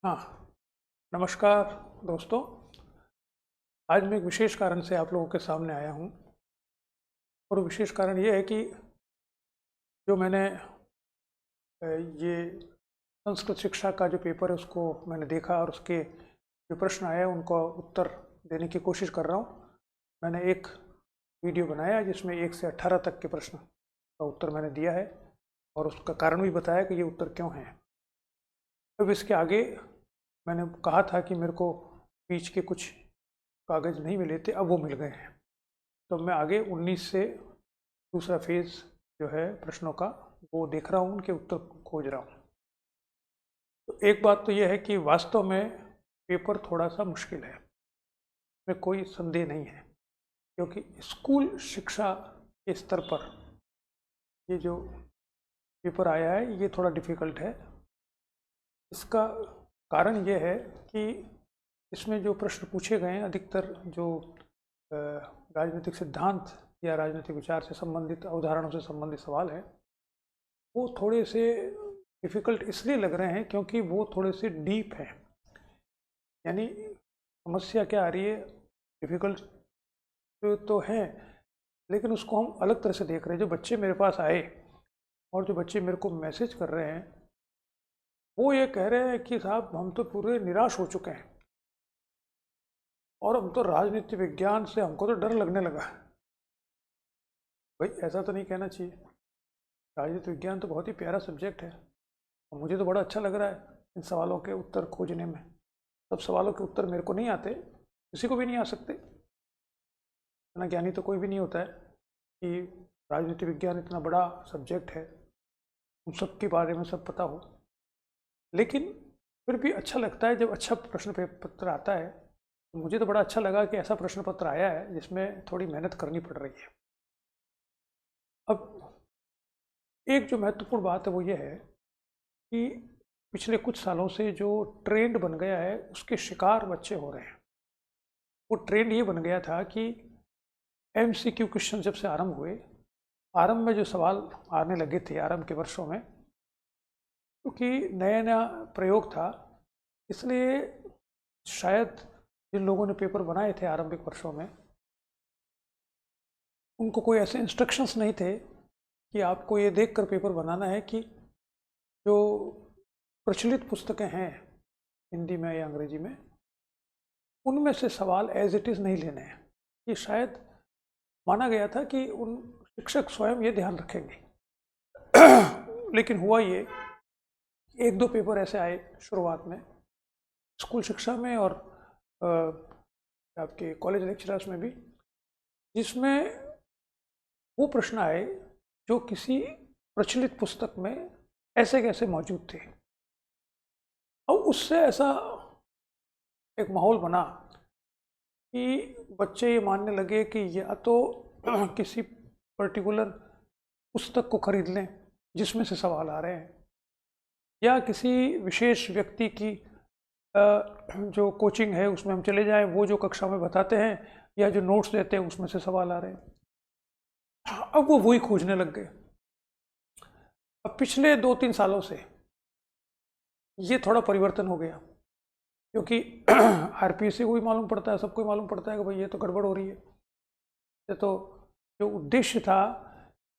हाँ, नमस्कार दोस्तों। आज मैं एक विशेष कारण से आप लोगों के सामने आया हूँ और वो विशेष कारण ये है कि जो मैंने ये संस्कृत शिक्षा का जो पेपर है उसको मैंने देखा और उसके जो प्रश्न आए उनको उत्तर देने की कोशिश कर रहा हूँ। मैंने एक वीडियो बनाया जिसमें 1 से 18 तक के प्रश्न का उत्तर मैंने दिया है और उसका कारण भी बताया कि ये उत्तर क्यों है। अब इसके आगे मैंने कहा था कि मेरे को बीच के कुछ कागज़ नहीं मिले थे, अब वो मिल गए हैं। तो मैं आगे 19 से दूसरा फेज़ जो है प्रश्नों का वो देख रहा हूँ, उनके उत्तर खोज रहा हूँ। तो एक बात तो यह है कि वास्तव में पेपर थोड़ा सा मुश्किल है, इसमें कोई संदेह नहीं है, क्योंकि स्कूल शिक्षा के स्तर पर ये जो पेपर आया है ये थोड़ा डिफ़िकल्ट है। इसका कारण ये है कि इसमें जो प्रश्न पूछे गए हैं अधिकतर जो राजनीतिक सिद्धांत या राजनीतिक विचार से संबंधित अवधारणाओं से संबंधित सवाल है, वो थोड़े से डिफ़िकल्ट इसलिए लग रहे हैं क्योंकि वो थोड़े से डीप हैं। यानी समस्या क्या आ रही है, डिफ़िकल्ट तो है, लेकिन उसको हम अलग तरह से देख रहे हैं। जो बच्चे मेरे पास आए और जो बच्चे मेरे को मैसेज कर रहे हैं वो ये कह रहे हैं कि साहब हम तो पूरे निराश हो चुके हैं और हम तो राजनीति विज्ञान से हमको तो डर लगने लगा। भाई ऐसा तो नहीं कहना चाहिए। राजनीति विज्ञान तो बहुत ही प्यारा सब्जेक्ट है और मुझे तो बड़ा अच्छा लग रहा है इन सवालों के उत्तर खोजने में। सब सवालों के उत्तर मेरे को नहीं आते, किसी को भी नहीं आ सकते। इतना ज्ञानी तो कोई भी नहीं होता है कि राजनीति विज्ञान इतना बड़ा सब्जेक्ट है उन सब के बारे में सब पता हो। लेकिन फिर भी अच्छा लगता है जब अच्छा प्रश्न पत्र आता है। तो मुझे तो बड़ा अच्छा लगा कि ऐसा प्रश्न पत्र आया है जिसमें थोड़ी मेहनत करनी पड़ रही है। अब एक जो महत्वपूर्ण बात है वो ये है कि पिछले कुछ सालों से जो ट्रेंड बन गया है उसके शिकार बच्चे हो रहे हैं। वो ट्रेंड ये बन गया था कि MCQ क्वेश्चन जब से आरंभ हुए, आरंभ में जो सवाल आने लगे थे आरंभ के वर्षों में, क्योंकि नया नया प्रयोग था, इसलिए शायद जिन लोगों ने पेपर बनाए थे आरंभिक वर्षों में उनको कोई ऐसे इंस्ट्रक्शंस नहीं थे कि आपको ये देखकर पेपर बनाना है कि जो प्रचलित पुस्तकें हैं हिंदी में या अंग्रेजी में उनमें से सवाल एज इट इज़ नहीं लेने हैं। ये शायद माना गया था कि उन शिक्षक स्वयं ये ध्यान रखेंगे। लेकिन हुआ ये, एक दो पेपर ऐसे आए शुरुआत में स्कूल शिक्षा में और आपके कॉलेज लेक्चरर्स में भी, जिसमें वो प्रश्न आए जो किसी प्रचलित पुस्तक में ऐसे कैसे मौजूद थे। और उससे ऐसा एक माहौल बना कि बच्चे ये मानने लगे कि या तो किसी पर्टिकुलर पुस्तक को खरीद लें जिसमें से सवाल आ रहे हैं, या किसी विशेष व्यक्ति की जो कोचिंग है उसमें हम चले जाएं, वो जो कक्षा में बताते हैं या जो नोट्स देते हैं उसमें से सवाल आ रहे हैं। अब वो वही खोजने लग गए। अब पिछले 2-3 सालों से ये थोड़ा परिवर्तन हो गया, क्योंकि RPSC को भी मालूम पड़ता है, सबको मालूम पड़ता है कि भाई ये तो गड़बड़ हो रही है। ये तो जो उद्देश्य था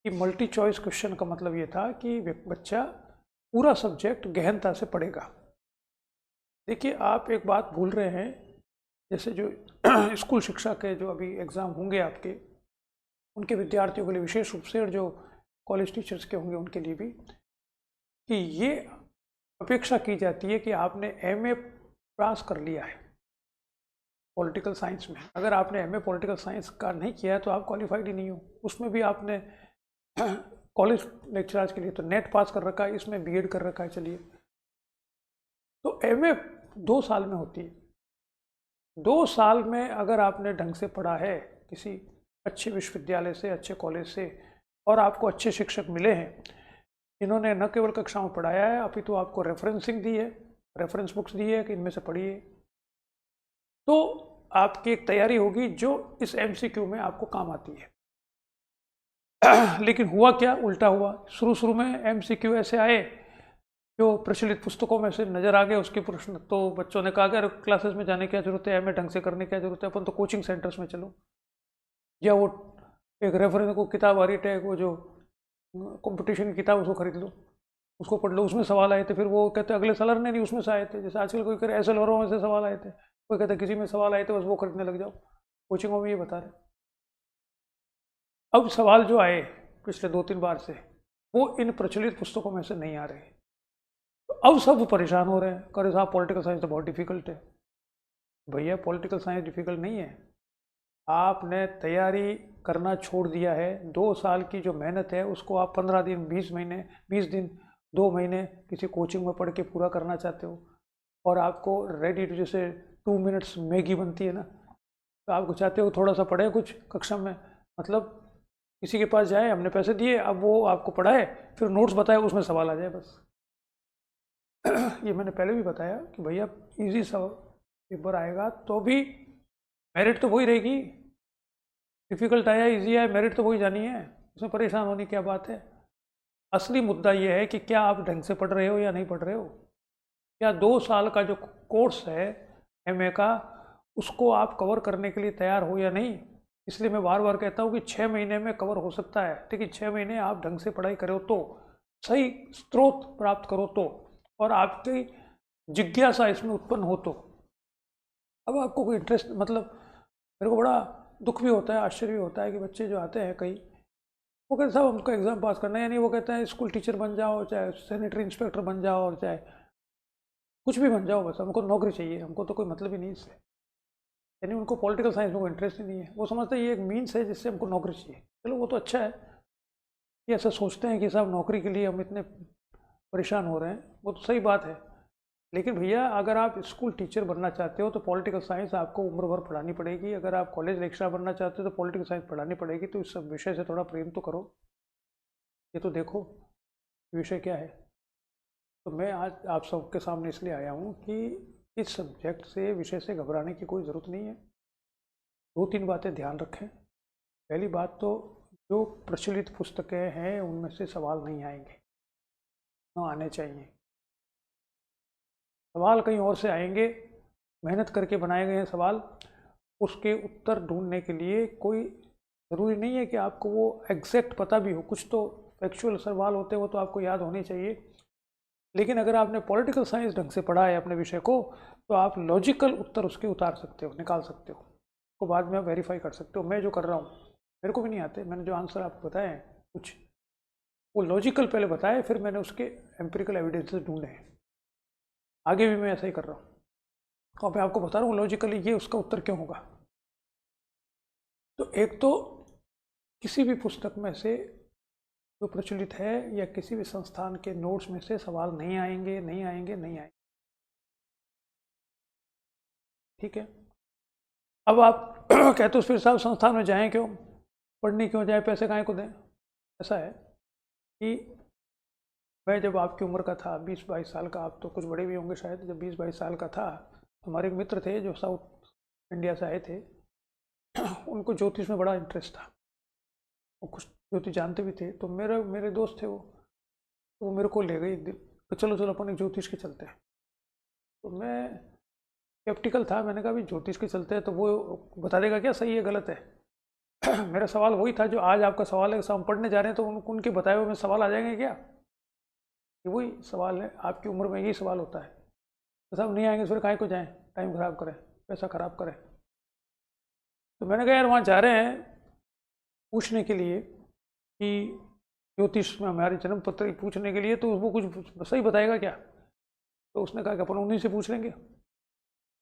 कि मल्टी चॉइस क्वेश्चन का मतलब ये था कि बच्चा पूरा सब्जेक्ट गहनता से पढ़ेगा। देखिए आप एक बात भूल रहे हैं, जैसे जो स्कूल शिक्षा के जो अभी एग्ज़ाम होंगे आपके, उनके विद्यार्थियों के लिए विशेष रूप से, और जो कॉलेज टीचर्स के होंगे उनके लिए भी, कि ये अपेक्षा की जाती है कि आपने MA पास कर लिया है पॉलिटिकल साइंस में। अगर आपने MA पॉलिटिकल साइंस का नहीं किया है तो आप क्वालिफाइड ही नहीं हो। उसमें भी आपने कॉलेज लेक्चरर्स के लिए तो नेट पास कर रखा है, इसमें B.Ed कर रखा है। चलिए, तो MA 2 साल में होती है। 2 साल में अगर आपने ढंग से पढ़ा है किसी अच्छे विश्वविद्यालय से, अच्छे कॉलेज से, और आपको अच्छे शिक्षक मिले हैं इन्होंने न केवल कक्षा में पढ़ाया है अपितु तो आपको रेफरेंसिंग दी है, रेफरेंस बुक्स दी है कि इनमें से पढ़िए, तो आपकी एक तैयारी होगी जो इस MCQ में आपको काम आती है। लेकिन हुआ क्या, उल्टा हुआ। शुरू शुरू में MCQ ऐसे आए जो प्रचलित पुस्तकों में से नज़र आ गए उसके प्रश्न, तो बच्चों ने कहा कि अरे क्लासेस में जाने की क्या जरूरत है, एमए ढंग से करने की क्या जरूरत है, अपन तो कोचिंग सेंटर्स में चलो, या वो एक रेफरेंस को किताब आ रही है, वो जो कंपटीशन की किताब उसको खरीद लो, उसको पढ़ लो, उसमें सवाल आए थे, फिर वो कहते अगले साल नहीं उसमें से आए थे, जैसे आजकल कोई करे ऐसे लोगों में से सवाल आए थे, कोई कहता किसी में सवाल आए थे बस वो खरीदने लग जाओ। कोचिंगों में ये बता रहे। अब सवाल जो आए पिछले 2-3 बार से वो इन प्रचलित पुस्तकों में से नहीं आ रहे, तो अब सब परेशान हो रहे हैं, करे साहब पॉलिटिकल साइंस तो बहुत डिफिकल्ट है। भैया पॉलिटिकल साइंस डिफिकल्ट नहीं है, आपने तैयारी करना छोड़ दिया है। 2 साल की जो मेहनत है उसको आप 15 दिन, 20 महीने, 20 दिन, 2 महीने किसी कोचिंग में पढ़ के पूरा करना चाहते हो, और आपको रेडी टू, जैसे 2 मिनट्स मैगी बनती है ना, तो आपको चाहते हो थोड़ा सा पढ़े कुछ कक्षा में, मतलब किसी के पास जाए, हमने पैसे दिए, अब वो आपको पढ़ाए, फिर नोट्स बताए, उसमें सवाल आ जाए बस। ये मैंने पहले भी बताया कि भैया इजी सा पेपर आएगा तो भी मेरिट तो वही रहेगी, डिफिकल्ट आया इजी आया मेरिट तो वही जानी है, उसमें परेशान होने की क्या बात है। असली मुद्दा ये है कि क्या आप ढंग से पढ़ रहे हो या नहीं पढ़ रहे हो, क्या 2 साल का जो कोर्स है एमए का उसको आप कवर करने के लिए तैयार हो या नहीं। इसलिए मैं बार बार कहता हूँ कि 6 महीने में कवर हो सकता है, लेकिन 6 महीने आप ढंग से पढ़ाई करो तो, सही स्रोत प्राप्त करो तो, और आपकी जिज्ञासा इसमें उत्पन्न हो तो। अब आपको कोई इंटरेस्ट, मतलब मेरे को बड़ा दुख भी होता है, आश्चर्य भी होता है कि बच्चे जो आते हैं कई, वो कहते साहब हमको एग्ज़ाम पास करना है, यानी वो कहते हैं स्कूल टीचर बन जाओ, चाहे सैनिटरी इंस्पेक्टर बन जाओ, और चाहे कुछ भी बन जाओ, बस हमको नौकरी चाहिए, हमको तो कोई मतलब ही नहीं इससे। यानी उनको पॉलिटिकल साइंस में कोई इंटरेस्ट ही नहीं है, वो समझते हैं ये एक मीन्स है जिससे हमको नौकरी चाहिए। चलो वो तो अच्छा है, ये ऐसा सोचते हैं कि साहब नौकरी के लिए हम इतने परेशान हो रहे हैं, वो तो सही बात है। लेकिन भैया अगर आप स्कूल टीचर बनना चाहते हो तो पॉलिटिकल साइंस आपको उम्र भर पढ़ानी पड़ेगी, अगर आप कॉलेज लेक्चरर बनना चाहते हो तो पॉलिटिकल साइंस पढ़ानी पड़ेगी, तो इस सब विषय से थोड़ा प्रेम तो करो, ये तो देखो विषय क्या है। तो मैं आज आप सबके सामने इसलिए आया हूँ कि इस सब्जेक्ट से, विषय से घबराने की कोई ज़रूरत नहीं है। 2-3 बातें ध्यान रखें। पहली बात तो जो प्रचलित पुस्तकें हैं उनमें से सवाल नहीं आएंगे, न आने चाहिए। सवाल कहीं और से आएंगे, मेहनत करके बनाए गए हैं सवाल, उसके उत्तर ढूंढने के लिए कोई ज़रूरी नहीं है कि आपको वो एग्जैक्ट पता भी हो, कुछ तो फैक्चुअल सवाल होते हैं वो तो आपको याद होने चाहिए। लेकिन अगर आपने पॉलिटिकल साइंस ढंग से पढ़ा है अपने विषय को, तो आप लॉजिकल उत्तर उसके उतार सकते हो, निकाल सकते हो, उसको बाद में आप वेरीफाई कर सकते हो। मैं जो कर रहा हूँ, मेरे को भी नहीं आते, मैंने जो आंसर आपको बताए हैं कुछ, वो लॉजिकल पहले बताए, फिर मैंने उसके एम्पिरिकल एविडेंसेस ढूंढे हैं। आगे भी मैं ऐसा ही कर रहा हूँ, और मैं आपको बता रहा हूँ लॉजिकली ये उसका उत्तर क्यों होगा। तो एक तो किसी भी पुस्तक में से जो प्रचलित है या किसी भी संस्थान के नोट्स में से सवाल नहीं आएंगे, नहीं आएंगे, नहीं आएंगे, ठीक है। अब आप कहते हो फिर साहब संस्थान में जाएं क्यों, पढ़ने क्यों जाए, पैसे काहे को दें। ऐसा है कि मैं जब आपकी उम्र का था, 20-22 साल का, आप तो कुछ बड़े भी होंगे शायद, जब 20-22 साल का था, हमारे एक मित्र थे जो साउथ इंडिया से आए थे, उनको ज्योतिष में बड़ा इंटरेस्ट था, वो कुछ ज्योतिष जानते भी थे, तो मेरे दोस्त थे वो, तो वो मेरे को ले गए एक दिन, तो चलो चलो अपन एक ज्योतिष के चलते हैं। तो मैं स्केप्टिकल था, मैंने कहा भी ज्योतिष के चलते हैं तो वो बता देगा क्या सही है गलत है। मेरा सवाल वही था जो आज आपका सवाल है, हम पढ़ने जा रहे हैं तो उनके बताए हुए में सवाल आ जाएंगे क्या, ये वही सवाल है, आपकी उम्र में यही सवाल होता है। तो साहब नहीं आएंगे फिर काहे को जाएं, टाइम खराब करें, पैसा खराब करें। तो मैंने कहा यार वहाँ जा रहे हैं पूछने के लिए कि ज्योतिष में हमारी जन्म पत्र पूछने के लिए, तो वो कुछ सही बताएगा क्या। तो उसने कहा कि अपन उन्हीं से पूछ लेंगे।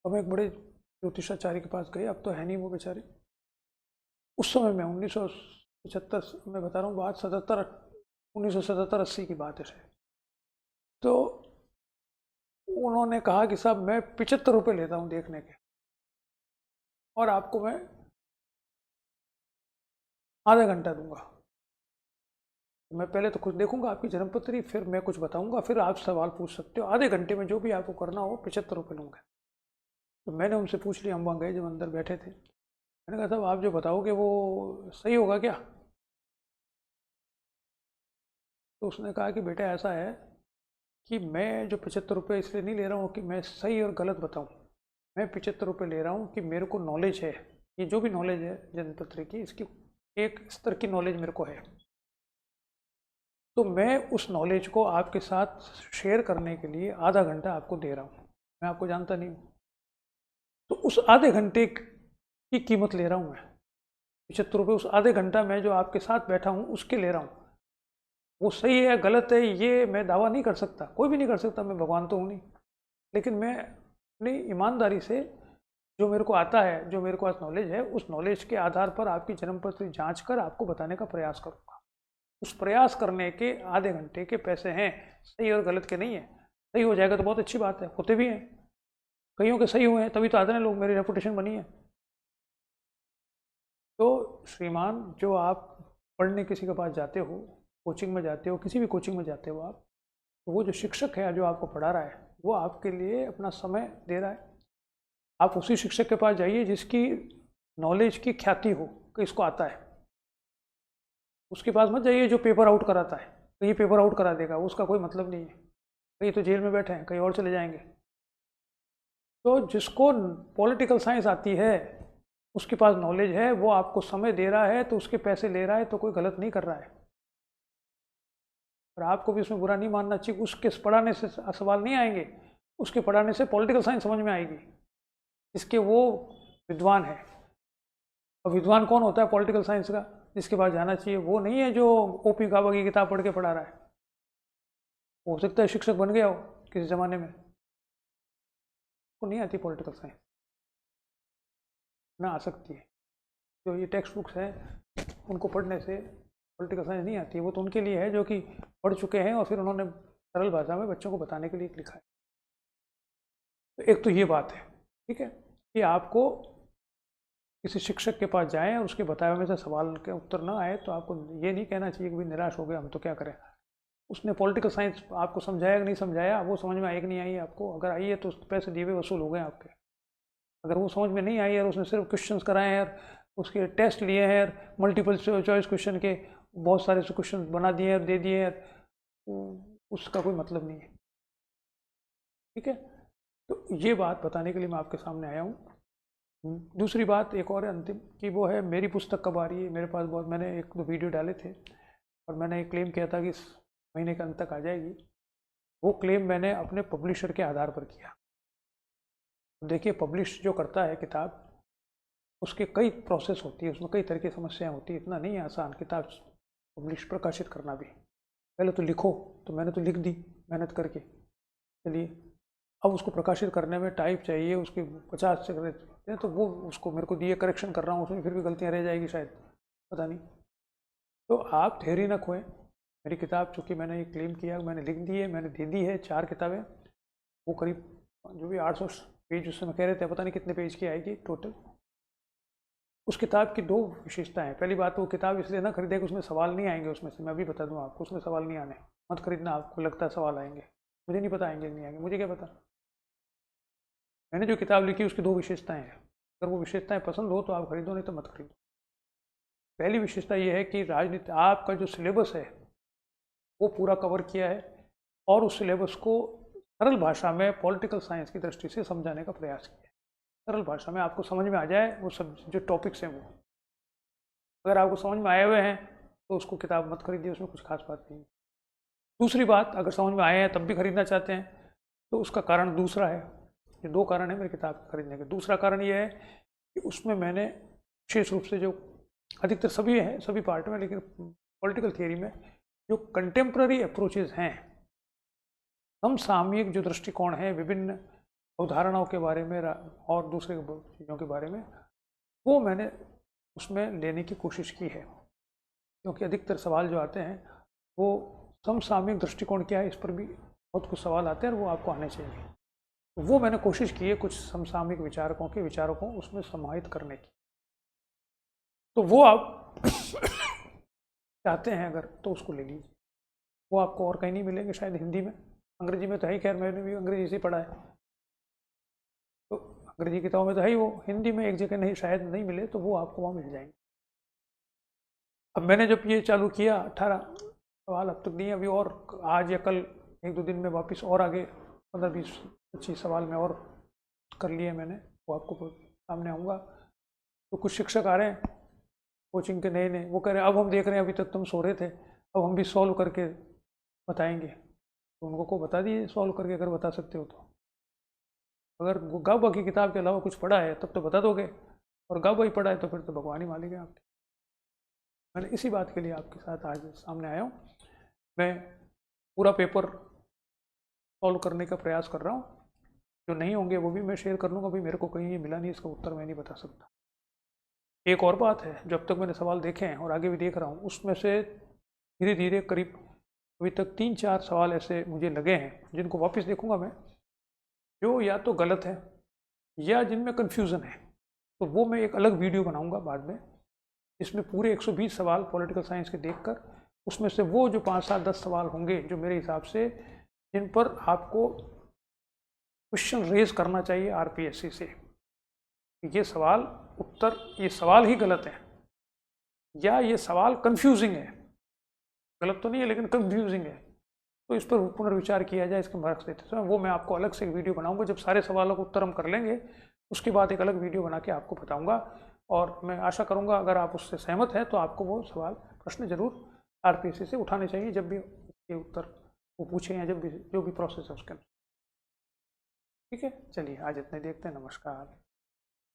हम एक बड़े ज्योतिषाचार्य के पास गए, अब तो है नहीं वो बेचारे। उस समय में 1975 में बता रहा हूँ बात, 1977-80 की बात है शायद। तो उन्होंने कहा कि साहब मैं 75 रुपये लेता हूँ देखने के, और आपको मैं आधा घंटा दूंगा। मैं पहले तो कुछ देखूंगा आपकी जन्मपत्री, फिर मैं कुछ बताऊंगा, फिर आप सवाल पूछ सकते हो, आधे घंटे में जो भी आपको करना हो 75 रुपये लूँगा। तो मैंने उनसे पूछ लिया, हम वहाँ गए जब अंदर बैठे थे, मैंने कहा साहब आप जो बताओगे वो सही होगा क्या। तो उसने कहा कि बेटा ऐसा है कि मैं जो 75 रुपये इसलिए नहीं ले रहा हूँ कि मैं सही और गलत बताऊँ। मैं 75 रुपये ले रहा हूँ कि मेरे को नॉलेज है, ये जो भी नॉलेज है जनपत्र की, इसकी एक स्तर की नॉलेज मेरे को है। तो मैं उस नॉलेज को आपके साथ शेयर करने के लिए आधा घंटा आपको दे रहा हूँ। मैं आपको जानता नहीं हूँ, तो उस आधे घंटे की कीमत ले रहा हूँ मैं। 75 रुपये उस आधे घंटा मैं जो आपके साथ बैठा हूँ उसके ले रहा हूँ। वो सही है गलत है ये मैं दावा नहीं कर सकता, कोई भी नहीं कर सकता, मैं भगवान तो हूँ नहीं। लेकिन मैं अपनी ईमानदारी से जो मेरे को आता है, जो मेरे पास नॉलेज है, उस नॉलेज के आधार पर आपकी जन्मपत्री जांच कर आपको बताने का प्रयास करूँगा। उस प्रयास करने के आधे घंटे के पैसे हैं, सही और गलत के नहीं है। सही हो जाएगा तो बहुत अच्छी बात है, होते भी हैं, कईयों के सही हुए हैं, तभी तो आते हैं लोग, मेरी रेपुटेशन बनी है। तो श्रीमान, जो आप पढ़ने किसी के पास जाते हो, कोचिंग में जाते हो, किसी भी कोचिंग में जाते हो आप, तो वो जो शिक्षक है जो आपको पढ़ा रहा है वो आपके लिए अपना समय दे रहा है। आप उसी शिक्षक के पास जाइए जिसकी नॉलेज की ख्याति हो कि इसको आता है। उसके पास मत जाइए जो पेपर आउट कराता है, तो ये पेपर आउट करा देगा, उसका कोई मतलब नहीं है, कहीं तो जेल में बैठे हैं, कहीं और चले जाएंगे। तो जिसको पॉलिटिकल साइंस आती है, उसके पास नॉलेज है, वो आपको समय दे रहा है तो उसके पैसे ले रहा है, तो कोई गलत नहीं कर रहा है। और आपको भी उसमें बुरा नहीं मानना चाहिए। उसके पढ़ाने से सवाल नहीं आएंगे, उसके पढ़ाने से पॉलिटिकल साइंस समझ में आएगी, इसके वो विद्वान है। और विद्वान कौन होता है पॉलिटिकल साइंस का? जिसके पास जाना चाहिए वो नहीं है जो ओपी गाबा की किताब पढ़ के पढ़ा रहा है। हो सकता है शिक्षक बन गया हो किसी ज़माने में, वो नहीं आती पॉलिटिकल साइंस, ना आ सकती है। जो ये टेक्स्ट बुक्स हैं उनको पढ़ने से पॉलिटिकल साइंस नहीं आती है, वो तो उनके लिए है जो कि पढ़ चुके हैं और फिर उन्होंने सरल भाषा में बच्चों को बताने के लिए लिखा है। तो एक तो ये बात है, ठीक है, कि आपको किसी शिक्षक के पास जाएं और उसके बताए हुए से सवाल के उत्तर ना आए तो आपको ये नहीं कहना चाहिए कि भाई निराश हो गए, हम तो क्या करें। उसने पॉलिटिकल साइंस आपको समझाया कि नहीं समझाया, वो समझ में आई कि नहीं आई आपको? अगर आई है तो पैसे दिए हुए वसूल हो गए आपके। अगर वो समझ में नहीं आई है और उसने सिर्फ क्वेश्चंस कराए हैं और उसके टेस्ट लिए हैं और मल्टीपल चॉइस क्वेश्चन के बहुत सारे क्वेश्चन बना दिए और दे दिए हैं, उसका कोई मतलब नहीं है। ठीक है, तो ये बात बताने के लिए मैं आपके सामने आया हूँ। दूसरी बात एक और है अंतिम, कि वो है मेरी पुस्तक कब आ रही है। मेरे पास बहुत, मैंने एक दो वीडियो डाले थे और मैंने एक क्लेम किया था कि इस महीने के अंत तक आ जाएगी। वो क्लेम मैंने अपने पब्लिशर के आधार पर किया। देखिए, पब्लिश जो करता है किताब, उसके कई प्रोसेस होती है, उसमें कई तरह की समस्याएं होती है। इतना नहीं है आसान किताब पब्लिश प्रकाशित करना भी। पहले तो लिखो, तो मैंने तो लिख दी मेहनत करके, चलिए अब उसको प्रकाशित करने में टाइप चाहिए, उसके 50 से हैं, तो वो उसको मेरे को दिए, करेक्शन कर रहा हूँ उसमें, फिर भी गलतियाँ रह जाएगी शायद, पता नहीं। तो आप धैर्य न खोएं। मेरी किताब चूँकि मैंने ये क्लेम किया, मैंने लिख दी है, मैंने दे दी है 4 किताबें, वो करीब जो भी 800 पेज उस समय कह रहे थे, पता नहीं कितने पेज की आएगी टोटल। उस किताब की 2 विशेषताएं हैं। पहली बात, वो किताब इसलिए ना खरीदे कि उसमें सवाल नहीं आएंगे, उसमें से मैं अभी बता दूं आपको, उसमें सवाल नहीं आने, मत खरीदना। आपको लगता है सवाल आएंगे, मुझे नहीं पता आएंगे नहीं आएंगे, मुझे क्या पता। मैंने जो किताब लिखी उसकी 2 विशेषताएं हैं, अगर वो विशेषताएं पसंद हो तो आप खरीदो, नहीं तो मत खरीदो। पहली विशेषता ये है कि राजनीति, आपका जो सिलेबस है वो पूरा कवर किया है और उस सिलेबस को सरल भाषा में पॉलिटिकल साइंस की दृष्टि से समझाने का प्रयास किया है। सरल भाषा में आपको समझ में आ जाए वो सब जो टॉपिक्स हैं वो। अगर आपको समझ में आए हुए हैं तो उसको किताब मत खरीदिए, उसमें कुछ खास बात नहीं है। दूसरी बात, अगर समझ में आए हैं तब भी खरीदना चाहते हैं तो उसका कारण दूसरा है। ये 2 कारण है मेरी किताब खरीदने के। दूसरा कारण ये है कि उसमें मैंने विशेष रूप से, जो अधिकतर सभी हैं सभी पार्ट में, लेकिन पॉलिटिकल थियरी में जो कंटेम्प्ररी अप्रोचेज हैं, समसामयिक जो दृष्टिकोण है विभिन्न अवधारणाओं के बारे में और दूसरे चीज़ों के बारे में, वो मैंने उसमें लेने की कोशिश की है। क्योंकि अधिकतर सवाल जो आते हैं वो समसामयिक दृष्टिकोण क्या है, इस पर भी बहुत कुछ सवाल आते हैं और वो आपको आने चाहिए। तो वो मैंने कोशिश की है कुछ समसामयिक विचारकों के विचारों को उसमें समाहित करने की। तो वो आप चाहते हैं अगर, तो उसको ले लीजिए। वो आपको और कहीं नहीं मिलेंगे शायद हिंदी में, अंग्रेजी में तो है ही, खैर मैंने भी अंग्रेजी से पढ़ा है तो अंग्रेजी किताबों में तो है ही वो, हिंदी में एक जगह नहीं, शायद नहीं मिले, तो वो आपको वहाँ मिल जाएंगे। अब मैंने जब ये चालू किया, 18 सवाल अब तक दिए, अभी और आज या कल एक दो दिन में वापस और आगे 15-20-25 सवाल में और कर लिए मैंने, वो आपको सामने आऊँगा। तो कुछ शिक्षक आ रहे हैं कोचिंग के नए नए, वो कह रहे हैं अब हम देख रहे हैं अभी तक तुम सो रहे थे, अब हम भी सॉल्व करके बताएंगे। तो उनको को बता दिए सॉल्व करके, अगर बता सकते हो तो। अगर गाबा की किताब के अलावा कुछ पढ़ा है तब तो बता दोगे, और गाबा ही पढ़ा है तो फिर तो भगवान ही मालिक है आपके। मैंने इसी बात के लिए आपके साथ आज सामने आया हूँ। मैं पूरा पेपर सॉल्व करने का प्रयास कर रहा हूँ, जो नहीं होंगे वो भी मैं शेयर कर लूँगा। अभी मेरे को कहीं ये मिला नहीं, इसका उत्तर मैं नहीं बता सकता। एक और बात है, जब तक मैंने सवाल देखे हैं और आगे भी देख रहा हूँ, उसमें से धीरे धीरे करीब अभी तक 3-4 सवाल ऐसे मुझे लगे हैं जिनको वापस देखूंगा मैं, जो या तो गलत है या जिनमें कन्फ्यूज़न है। तो वो मैं एक अलग वीडियो बनाऊंगा बाद में, इसमें पूरे 120 सवाल पॉलिटिकल साइंस के देखकर उसमें से वो जो 5-7-10 सवाल होंगे जो मेरे हिसाब से जिन पर आपको क्वेश्चन रेज करना चाहिए आरपीएससी से, ये सवाल उत्तर, ये सवाल ही गलत है या ये सवाल कंफ्यूजिंग है, गलत तो नहीं है लेकिन कंफ्यूजिंग है, तो इस पर पुनर्विचार किया जाए, इसके मार्क्स देते समय। वो मैं आपको अलग से एक वीडियो बनाऊंगा, जब सारे सवालों का उत्तर हम कर लेंगे उसके बाद एक अलग वीडियो बना के आपको बताऊंगा। और मैं आशा करूंगा अगर आप उससे सहमत हैं तो आपको वो सवाल प्रश्न जरूर आरपीएससी से उठाने चाहिए जब भी ये उत्तर वो पूछें या जब भी जो भी प्रोसेस है उसके अंदर। ठीक है, चलिए आज इतने देखते हैं। नमस्कार।